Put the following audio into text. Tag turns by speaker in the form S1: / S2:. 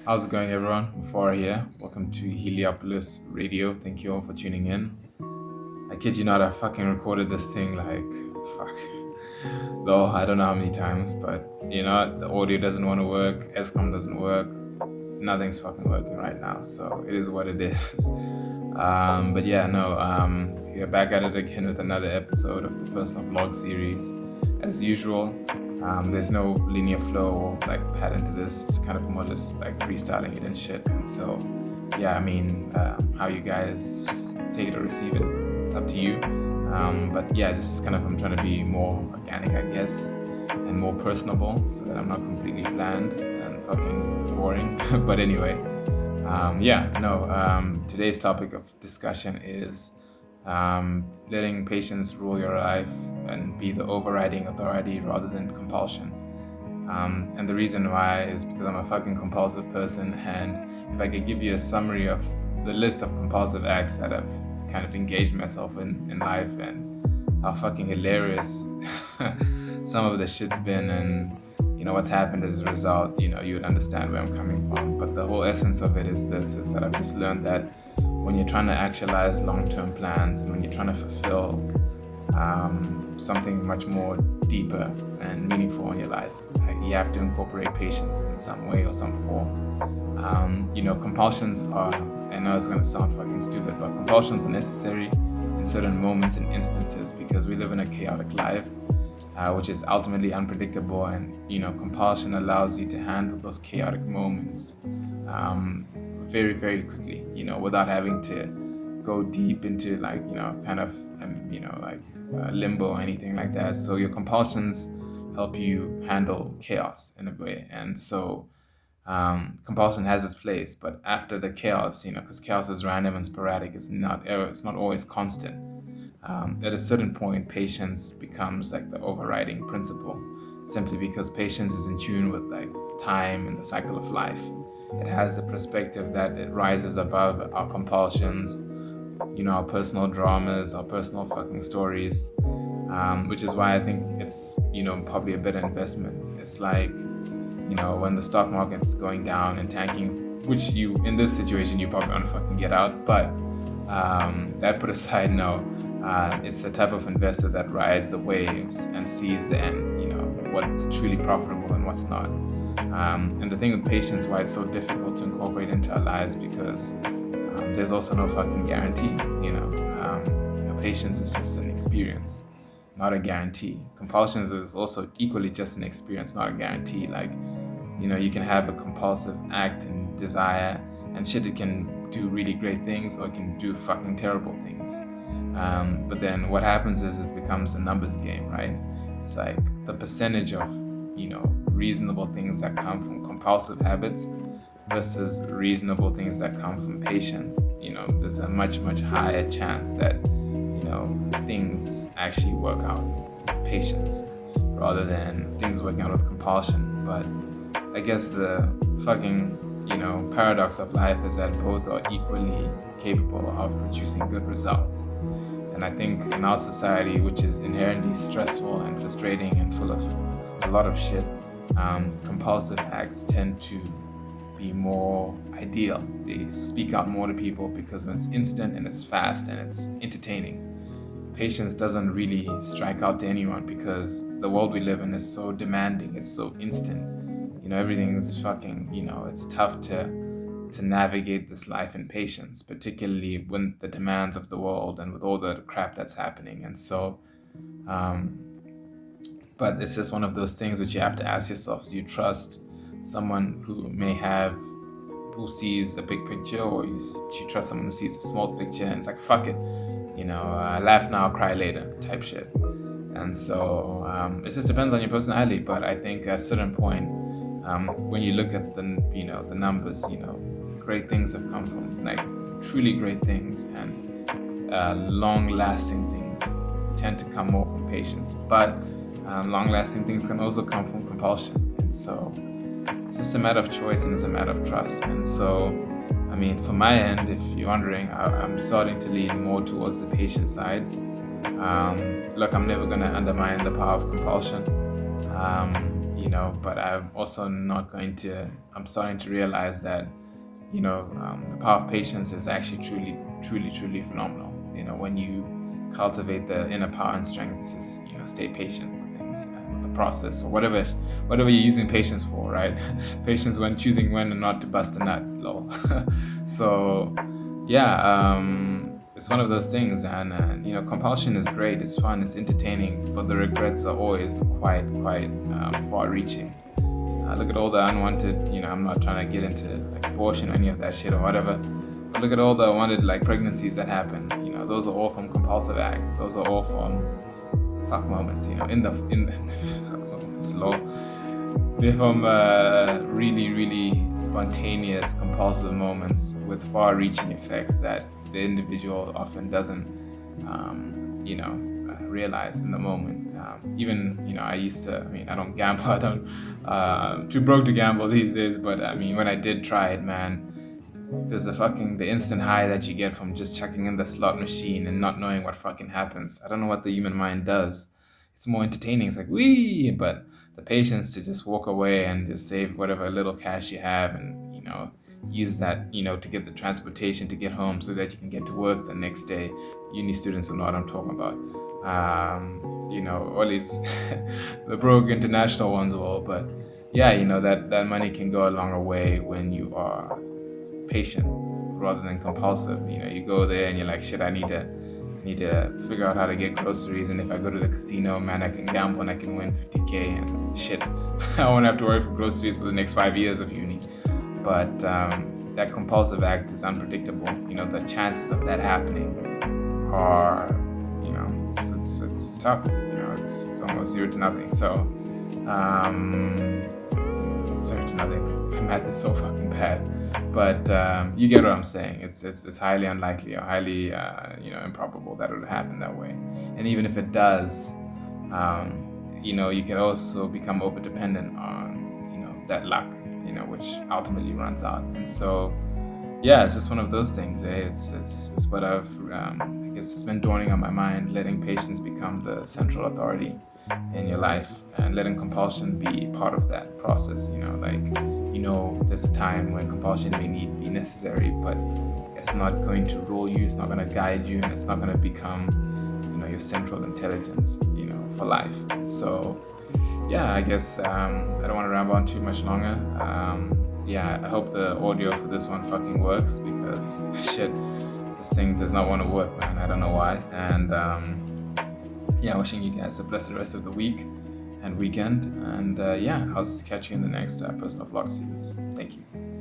S1: How's it going, everyone? Mufara here. Welcome to Heliopolis Radio. Thank you all for tuning in. I kid you not, I fucking recorded this thing like, fuck. Though I don't know how many times, but the audio doesn't want to work, ESCOM doesn't work, nothing's fucking working right now, so it is what it is. But yeah, no, we're back at it again with another episode of the personal vlog series. As usual, there's no linear flow or like pattern to this. It's kind of more just like freestyling it and shit. And so, yeah, I mean, how you guys take it or receive it, it's up to you. But yeah, this is kind of, I'm trying to be more organic, I guess, and more personable so that I'm not completely bland and fucking boring. But anyway, today's topic of discussion is letting patience rule your life and be the overriding authority rather than compulsion. And the reason why is because I'm a fucking compulsive person, and if I could give you a summary of the list of compulsive acts that I've kind of engaged myself in life and how fucking hilarious some of the shit's been and what's happened as a result, you would understand where I'm coming from. But the whole essence of it is that I've just learned that when you're trying to actualize long-term plans and when you're trying to fulfill something much more deeper and meaningful in your life, you have to incorporate patience in some way or some form. Compulsions are, I know it's going to sound fucking stupid, but compulsions are necessary in certain moments and instances because we live in a chaotic life, which is ultimately unpredictable, and compulsion allows you to handle those chaotic moments very, very quickly, without having to go deep into limbo or anything like that. So your compulsions help you handle chaos in a way. And so compulsion has its place, but after the chaos, because chaos is random and sporadic, it's not always constant. At a certain point, patience becomes like the overriding principle, simply because patience is in tune with like time and the cycle of life. It has the perspective that it rises above our compulsions, our personal dramas, our personal fucking stories, which is why I think it's, probably a better investment. It's like, when the stock market is going down and tanking, which in this situation, you probably want to fucking get out. But that put aside, no, it's the type of investor that rides the waves and sees the end, what's truly profitable and what's not. And the thing with patience, why it's so difficult to incorporate into our lives, because there's also no fucking guarantee. Patience is just an experience, not a guarantee. Compulsions is also equally just an experience, not a guarantee. Like, you can have a compulsive act and desire, and shit, it can do really great things or it can do fucking terrible things. But then what happens is it becomes a numbers game, right? It's like the percentage of, reasonable things that come from compulsive habits versus reasonable things that come from patience. There's a much, much higher chance that, things actually work out with patience rather than things working out with compulsion. But I guess the fucking, paradox of life is that both are equally capable of producing good results. And I think in our society, which is inherently stressful and frustrating and full of a lot of shit, compulsive acts tend to be more ideal. They speak out more to people because it's instant and it's fast and it's entertaining. Patience doesn't really strike out to anyone because the world we live in is so demanding, it's so instant. Everything's fucking, it's tough to navigate this life in patience, particularly when the demands of the world and with all the crap that's happening. And so, but it's just one of those things which you have to ask yourself: do you trust someone who sees a big picture, or do you trust someone who sees a small picture and it's like, fuck it, laugh now, cry later type shit? And so it just depends on your personality. But I think at a certain point, when you look at the numbers, great things have come from like truly great things, and long-lasting things tend to come more from patience. But long-lasting things can also come from compulsion. And so it's just a matter of choice and it's a matter of trust. And so, I mean, for my end, if you're wondering, I'm starting to lean more towards the patient side. Look, I'm never going to undermine the power of compulsion. but I'm also not going to. I'm starting to realize that the power of patience is actually truly, truly, truly phenomenal. When you cultivate the inner power and strength to stay patient with things and with the process or whatever you're using patience for, right? Patience when choosing when and not to bust a nut, lol. So yeah, it's one of those things, and compulsion is great, it's fun, it's entertaining, but the regrets are always quite far-reaching. Look at all the unwanted, I'm not trying to get into like abortion or any of that shit or whatever, but look at all the unwanted like pregnancies that happen. Those are all from compulsive acts. Those are all from fuck moments. In the fuck moments, lol. They're from really, really spontaneous, compulsive moments with far-reaching effects that the individual often doesn't, realize in the moment. Even, I used to, I don't gamble, I don't, too broke to gamble these days, but when I did try it, man, there's the instant high that you get from just checking in the slot machine and not knowing what fucking happens. I don't know what the human mind does. It's more entertaining. It's like, wee, but the patience to just walk away and just save whatever little cash you have and, use that, to get the transportation to get home so that you can get to work the next day. Uni students will know what I'm talking about. All these, the broke international ones will, but yeah, that money can go a longer way when you are patient rather than compulsive. You go there and you're like, shit, I need to figure out how to get groceries, and if I go to the casino, man, I can gamble and I can win 50K and shit. I won't have to worry for groceries for the next 5 years of uni. But that compulsive act is unpredictable. The chances of that happening are, it's tough. It's almost 0 to nothing. So 0 to nothing. Math is so fucking bad. But you get what I'm saying. It's highly unlikely or highly improbable that it would happen that way. And even if it does, you can also become over dependent on that luck, which ultimately runs out. And so yeah, it's just one of those things. It's what I guess it's been dawning on my mind, letting patience become the central authority in your life and letting compulsion be part of that process. There's a time when compulsion may be necessary, but it's not going to rule you, it's not going to guide you, and it's not going to become your central intelligence for life. And so yeah, I guess I don't want to ramble on too much longer. Yeah, I hope the audio for this one fucking works, because shit, this thing does not want to work, man. I don't know why. And yeah, wishing you guys a blessed rest of the week and weekend. And yeah, I'll catch you in the next personal vlog series. Thank you.